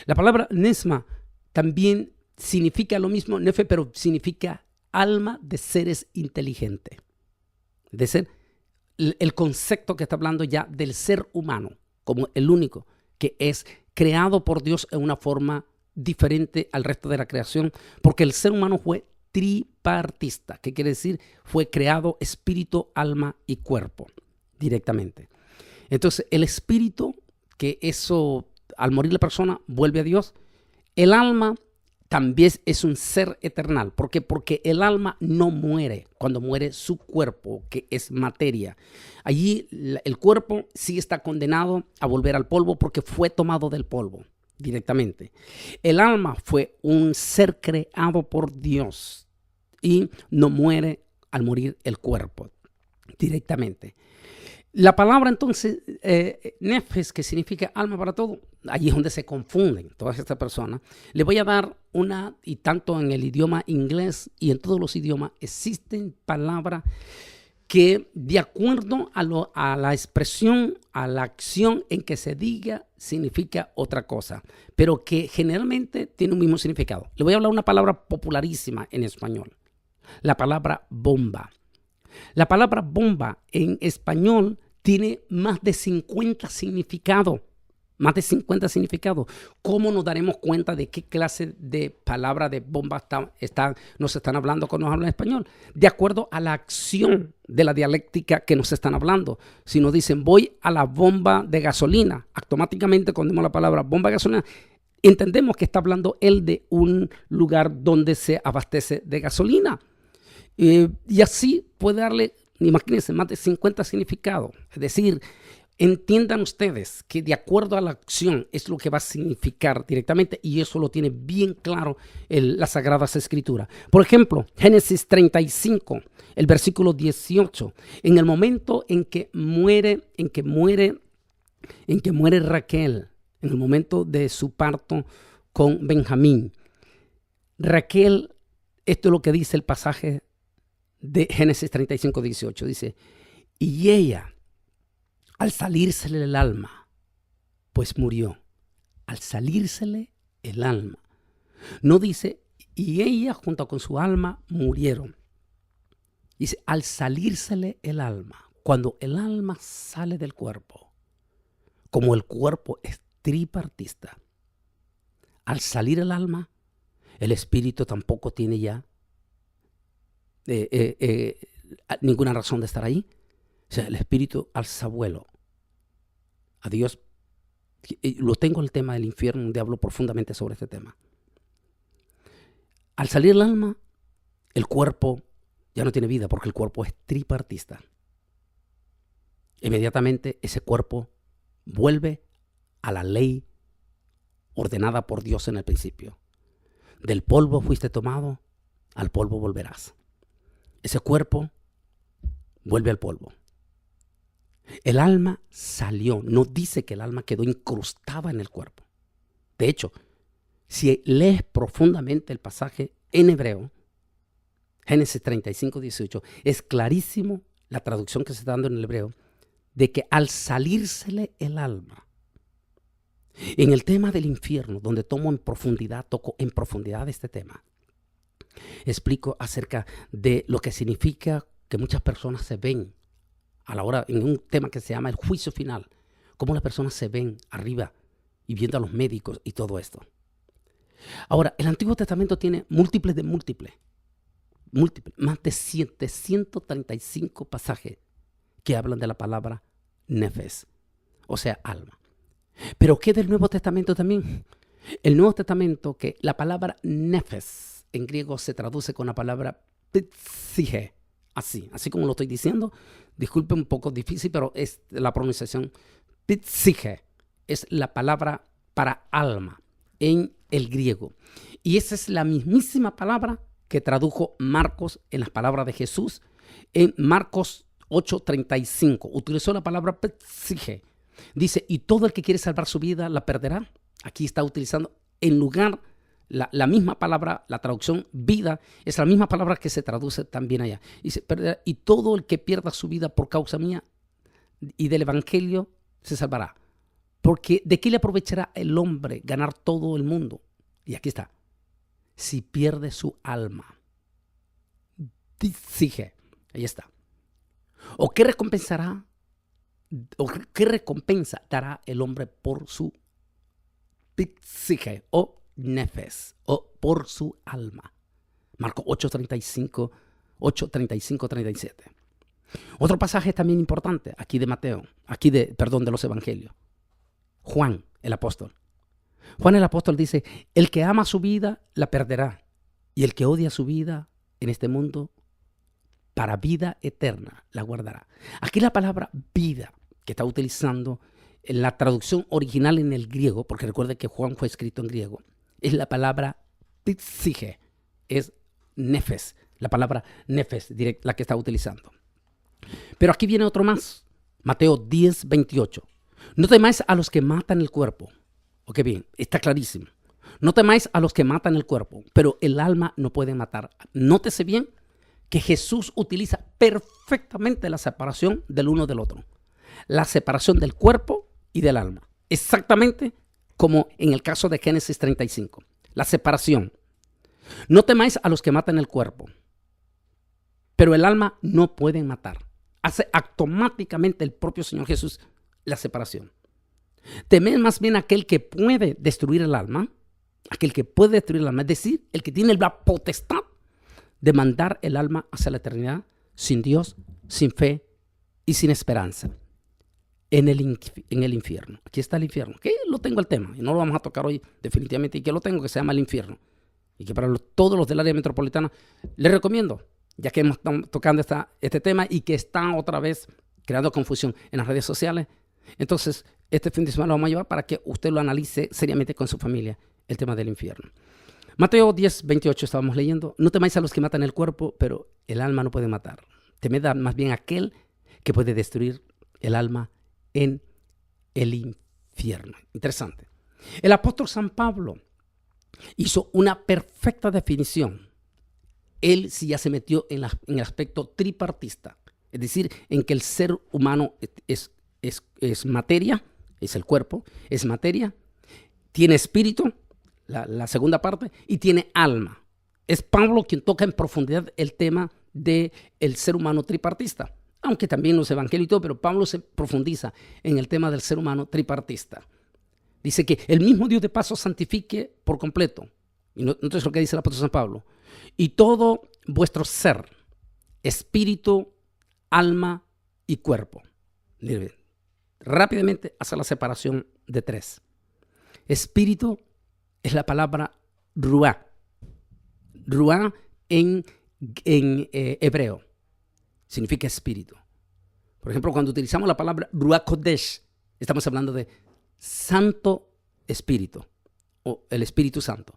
La palabra nesma también significa lo mismo, nefe, pero significa alma de seres inteligentes. De ser el concepto que está hablando ya del ser humano como el único que es creado por Dios en una forma diferente al resto de la creación, porque el ser humano fue tripartista, que quiere decir fue creado espíritu, alma y cuerpo directamente. Entonces el espíritu, que eso al morir la persona vuelve a Dios. El alma también es un ser eternal. ¿Por qué? Porque el alma no muere cuando muere su cuerpo, que es materia. Allí el cuerpo sí está condenado a volver al polvo porque fue tomado del polvo directamente. El alma fue un ser creado por Dios y no muere al morir el cuerpo directamente. La palabra entonces, nefes, que significa alma para todo, allí es donde se confunden todas estas personas. Le voy a dar una, y tanto en el idioma inglés y en todos los idiomas existen palabras que de acuerdo a la expresión, a la acción en que se diga, significa otra cosa, pero que generalmente tiene un mismo significado. Le voy a hablar una palabra popularísima en español, la palabra bomba. La palabra bomba en español tiene más de 50 significados. Más de 50 significados. ¿Cómo nos daremos cuenta de qué clase de palabra de bomba nos están hablando cuando nos hablan español? De acuerdo a la acción de la dialéctica que nos están hablando. Si nos dicen voy a la bomba de gasolina, automáticamente cuando vemos la palabra bomba de gasolina, entendemos que está hablando él de un lugar donde se abastece de gasolina. Y así puede darle, imagínense, más de 50 significados. Es decir, entiendan ustedes que de acuerdo a la acción es lo que va a significar directamente, y eso lo tiene bien claro las Sagradas Escrituras. Por ejemplo, Génesis 35, el versículo 18. En el momento en que muere en que muere Raquel en el momento de su parto con Benjamín. Raquel, esto es lo que dice el pasaje de Génesis 35, 18. Dice, y ella, al salírsele el alma, pues murió. Al salírsele el alma. No dice, y ella junto con su alma murieron. Dice, al salírsele el alma. Cuando el alma sale del cuerpo, como el cuerpo es tripartita, al salir el alma, el espíritu tampoco tiene ya ninguna razón de estar ahí. O sea, el espíritu alza vuelo. A Dios, lo tengo el tema del infierno, donde hablo profundamente sobre este tema. Al salir el alma, el cuerpo ya no tiene vida porque el cuerpo es tripartita. Inmediatamente ese cuerpo vuelve a la ley ordenada por Dios en el principio. Del polvo fuiste tomado, al polvo volverás. Ese cuerpo vuelve al polvo. El alma salió, no dice que el alma quedó incrustada en el cuerpo. De hecho, si lees profundamente el pasaje en hebreo, Génesis 35, 18, es clarísimo la traducción que se está dando en el hebreo, de que al salírsele el alma, en el tema del infierno, donde toco en profundidad este tema, explico acerca de lo que significa que muchas personas se ven a la hora, en un tema que se llama el juicio final, cómo las personas se ven arriba y viendo a los médicos y todo esto. Ahora, el Antiguo Testamento tiene múltiples, más de 135 pasajes que hablan de la palabra nefes, o sea, alma. Pero ¿qué del Nuevo Testamento también? El Nuevo Testamento, que la palabra nefes en griego se traduce con la palabra ptsige, así como lo estoy diciendo. Disculpe, un poco difícil, pero es la pronunciación. Ptsige es la palabra para alma en el griego. Y esa es la mismísima palabra que tradujo Marcos en las palabras de Jesús en Marcos 8:35. Utilizó la palabra ptsige. Dice, y todo el que quiere salvar su vida la perderá. Aquí está utilizando en lugar la misma palabra, la traducción vida, es la misma palabra que se traduce también allá. Dice, perderá, y todo el que pierda su vida por causa mía y del evangelio se salvará. Porque ¿de qué le aprovechará el hombre ganar todo el mundo? Y aquí está. Si pierde su alma. Dice, ahí está. ¿O qué recompensará? ¿O qué recompensa dará el hombre por su ptsige o nefes, o por su alma? Marcos 8:35, 37. Otro pasaje también importante, aquí de Mateo, de los evangelios. Juan, el apóstol. Juan el apóstol dice, el que ama su vida la perderá, y el que odia su vida en este mundo, para vida eterna la guardará. Aquí la palabra vida que está utilizando en la traducción original en el griego, porque recuerde que Juan fue escrito en griego, es la palabra ptsige, es nefes, la palabra nefes, la que está utilizando. Pero aquí viene otro más, Mateo 10:28. No temáis a los que matan el cuerpo. Ok, bien, está clarísimo. No temáis a los que matan el cuerpo, pero el alma no puede matar. Nótese bien que Jesús utiliza perfectamente la separación del uno del otro. La separación del cuerpo y del alma. Exactamente como en el caso de Génesis 35. La separación. No temáis a los que matan el cuerpo, pero el alma no pueden matar. Hace automáticamente el propio Señor Jesús la separación. Temed más bien a aquel que puede destruir el alma, es decir, el que tiene la potestad de mandar el alma hacia la eternidad sin Dios, sin fe y sin esperanza. En el infierno. Aquí está el infierno. Que lo tengo el tema y no lo vamos a tocar hoy definitivamente, y que lo tengo, que se llama el infierno. Y que para todos los del área metropolitana les recomiendo, ya que estamos tocando este tema y que está otra vez creando confusión en las redes sociales. Entonces, este fin de semana lo vamos a llevar para que usted lo analice seriamente con su familia, el tema del infierno. Mateo 10:28 estábamos leyendo. No temáis a los que matan el cuerpo, pero el alma no puede matar. Temed más bien a aquel que puede destruir el alma en el infierno. Interesante. El apóstol San Pablo hizo una perfecta definición. Él sí ya se metió en el aspecto tripartista, es decir, en que el ser humano es materia, es el cuerpo, es materia, tiene espíritu, la segunda parte, y tiene alma. Es Pablo quien toca en profundidad el tema del ser humano tripartista, aunque también los evangelios y todo, pero Pablo se profundiza en el tema del ser humano tripartista. Dice que el mismo Dios de paz os santifique por completo. Y entonces lo que dice el apóstol San Pablo. Y todo vuestro ser, espíritu, alma y cuerpo. Miren, rápidamente hace la separación de tres. Espíritu es la palabra ruá. Ruá en hebreo significa espíritu. Por ejemplo, cuando utilizamos la palabra ruá kodesh, estamos hablando de Santo Espíritu o el Espíritu Santo.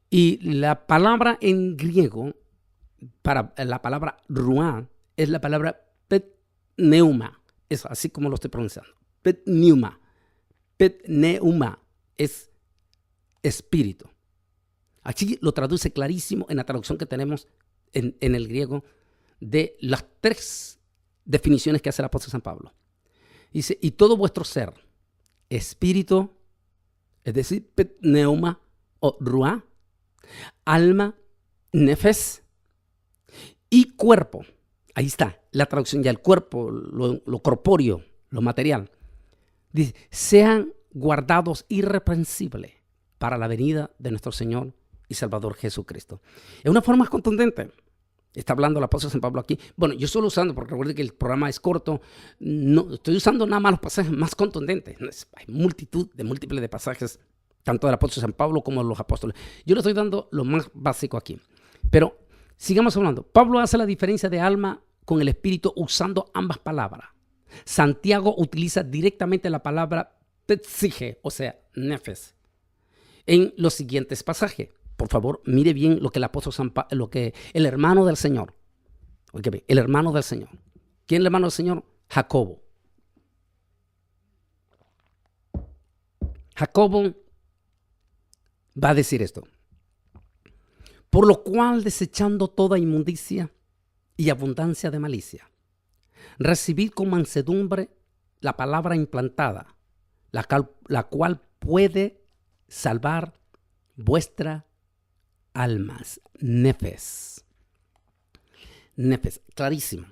Y la palabra en griego para la palabra ruá es la palabra pneuma. Es así como lo estoy pronunciando. Pneuma. Pneuma es espíritu. Aquí lo traduce clarísimo en la traducción que tenemos en el griego de las tres definiciones que hace el apóstol San Pablo. Dice, y todo vuestro ser, espíritu, es decir, pneuma o ruá, alma, nefes, y cuerpo. Ahí está la traducción ya, el cuerpo, lo corpóreo, lo material. Dice, sean guardados irreprensibles para la venida de nuestro Señor y Salvador Jesucristo. Es una forma más contundente. Está hablando el apóstol San Pablo aquí. Bueno, yo estoy usando, porque recuerden que el programa es corto, no estoy usando nada más los pasajes más contundentes. Hay multitud de múltiples de pasajes, tanto del apóstol San Pablo como de los apóstoles. Yo le estoy dando lo más básico aquí. Pero sigamos hablando. Pablo hace la diferencia de alma con el espíritu usando ambas palabras. Santiago utiliza directamente la palabra petsige, o sea, nefes, en los siguientes pasajes. Por favor, mire bien lo que el apóstol San Pablo, lo que el hermano del Señor, el hermano del Señor. ¿Quién es el hermano del Señor? Jacobo. Jacobo va a decir esto. Por lo cual, desechando toda inmundicia y abundancia de malicia, recibid con mansedumbre la palabra implantada, la cual puede salvar vuestra almas. Nefes. Nefes, clarísimo,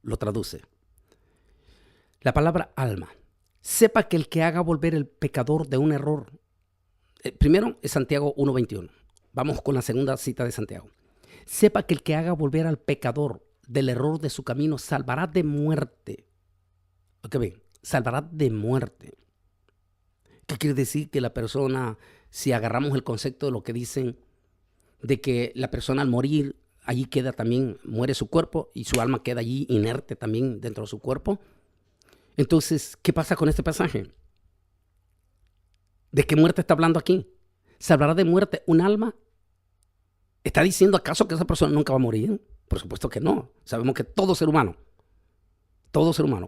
lo traduce. La palabra alma. Sepa que el que haga volver el pecador de un error. Primero es Santiago 1:21. Vamos con la segunda cita de Santiago. Sepa que el que haga volver al pecador del error de su camino salvará de muerte. Salvará de muerte. ¿Qué quiere decir? Que la persona, si agarramos el concepto de lo que dicen, de que la persona al morir, allí queda también, muere su cuerpo y su alma queda allí inerte también dentro de su cuerpo. Entonces, ¿qué pasa con este pasaje? ¿De qué muerte está hablando aquí? ¿Salvará de muerte un alma? ¿Está diciendo acaso que esa persona nunca va a morir? Por supuesto que no. Sabemos que todo ser humano,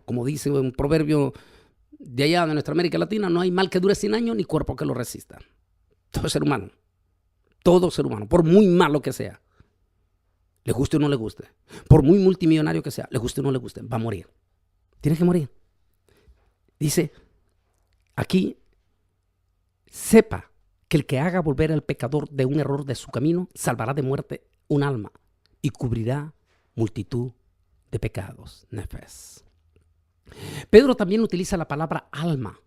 como dice un proverbio de allá de nuestra América Latina, no hay mal que dure 100 años ni cuerpo que lo resista. Todo ser humano, por muy malo que sea, le guste o no le guste, por muy multimillonario que sea, le guste o no le guste, va a morir. Tiene que morir. Dice aquí, sepa que el que haga volver al pecador de un error de su camino, salvará de muerte un alma y cubrirá multitud de pecados. Nefes. Pedro también utiliza la palabra alma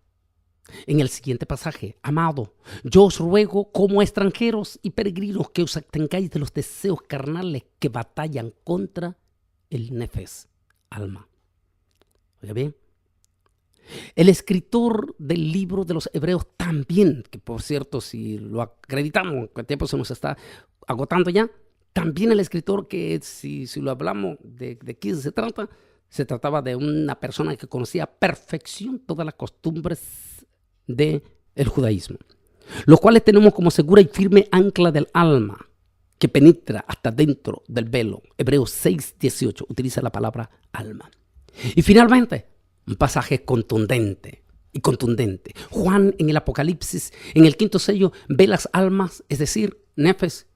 en el siguiente pasaje. Amado, yo os ruego como extranjeros y peregrinos que os abstengáis de los deseos carnales que batallan contra el nefes, alma. Oiga bien. El escritor del libro de los Hebreos también, que por cierto, si lo acreditamos, el tiempo se nos está agotando ya, también el escritor que si lo hablamos de quién se trataba de una persona que conocía a perfección todas las costumbres del judaísmo, los cuales tenemos como segura y firme ancla del alma que penetra hasta dentro del velo. Hebreos 6:18 utiliza la palabra alma. Y finalmente, un pasaje contundente y contundente. Juan en el Apocalipsis, en el 5º sello, ve las almas, es decir, nefes.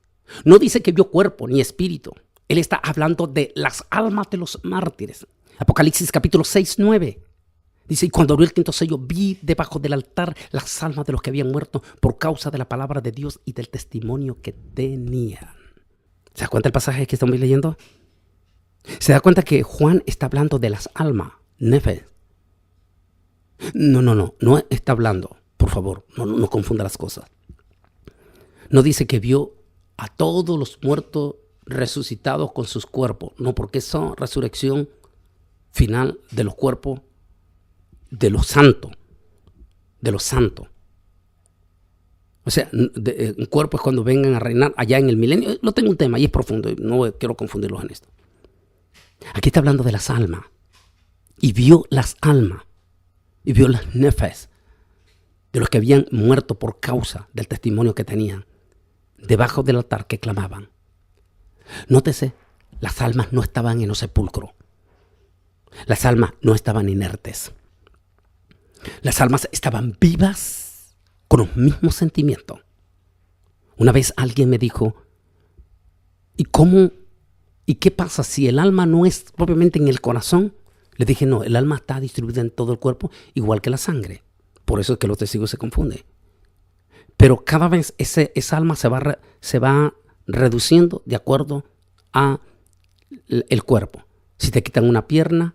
No dice que vio cuerpo ni espíritu. Él está hablando de las almas de los mártires. Apocalipsis capítulo 6, 9. Dice, y cuando abrió el 5º sello, vi debajo del altar las almas de los que habían muerto por causa de la palabra de Dios y del testimonio que tenían. ¿Se da cuenta el pasaje que estamos leyendo? ¿Se da cuenta que Juan está hablando de las almas, nefes? No está hablando, por favor, no confunda las cosas. No dice que vio a todos los muertos resucitados con sus cuerpos. No, porque esa resurrección final de los cuerpos de los santos. O sea, un cuerpo es cuando vengan a reinar allá en el milenio. No tengo un tema y es profundo, no quiero confundirlos en esto. Aquí está hablando de las almas. Y vio las almas. Y vio las nefes de los que habían muerto por causa del testimonio que tenían debajo del altar que clamaban. Nótese, las almas no estaban en los sepulcros. Las almas no estaban inertes. Las almas estaban vivas con los mismos sentimientos. Una vez alguien me dijo, ¿y qué pasa si el alma no es propiamente en el corazón? Le dije, no, el alma está distribuida en todo el cuerpo, igual que la sangre. Por eso es que los testigos se confunden. Pero cada vez esa alma se va reduciendo de acuerdo a el cuerpo. Si te quitan una pierna,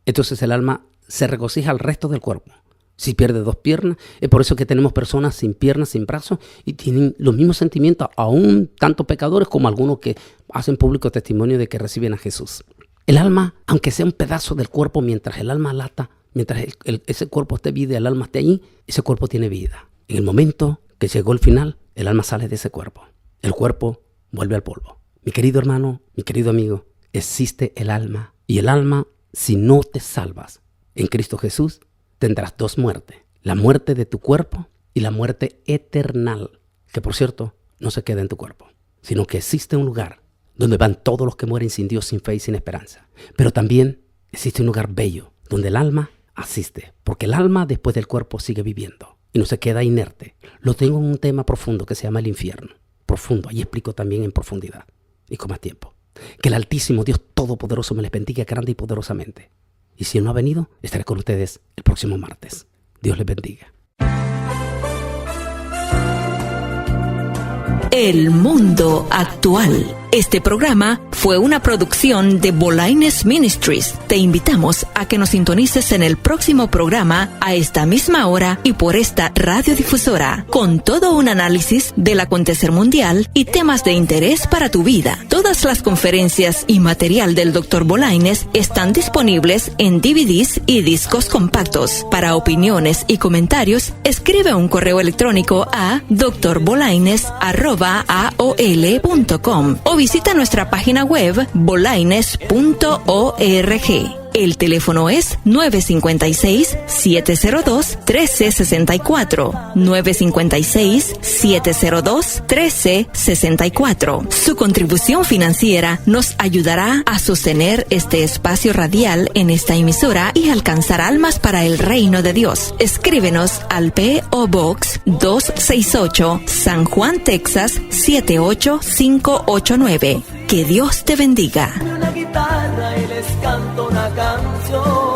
entonces el alma se regocija al resto del cuerpo. Si pierde 2 piernas, es por eso que tenemos personas sin piernas, sin brazos, y tienen los mismos sentimientos, aún tanto pecadores como algunos que hacen público testimonio de que reciben a Jesús. El alma, aunque sea un pedazo del cuerpo, mientras el alma lata, mientras ese cuerpo esté vida y el alma esté allí, ese cuerpo tiene vida. En el momento que llegó el final, el alma sale de ese cuerpo. El cuerpo vuelve al polvo. Mi querido hermano, mi querido amigo, existe el alma. Y el alma, si no te salvas en Cristo Jesús, tendrás 2 muertes. La muerte de tu cuerpo y la muerte eternal. Que por cierto, no se queda en tu cuerpo, sino que existe un lugar donde van todos los que mueren sin Dios, sin fe y sin esperanza. Pero también existe un lugar bello donde el alma asiste. Porque el alma después del cuerpo sigue viviendo y no se queda inerte. Lo tengo en un tema profundo que se llama el infierno. Profundo, ahí explico también en profundidad y con más tiempo. Que el Altísimo Dios Todopoderoso me les bendiga grande y poderosamente. Y si Él no ha venido, estaré con ustedes el próximo martes. Dios les bendiga. El mundo actual. Este programa fue una producción de Bolaines Ministries. Te invitamos a que nos sintonices en el próximo programa a esta misma hora y por esta radiodifusora, con todo un análisis del acontecer mundial y temas de interés para tu vida. Todas las conferencias y material del Dr. Bolaines están disponibles en DVDs y discos compactos. Para opiniones y comentarios, escribe un correo electrónico a drbolaines@aol.com o visita nuestra página web bolaines.org. El teléfono es 956-702-1364. 956-702-1364. Su contribución financiera nos ayudará a sostener este espacio radial en esta emisora y alcanzar almas para el reino de Dios. Escríbenos al P.O. Box 268, San Juan, Texas 78589. Que Dios te bendiga. Una guitarra y les canto una canción.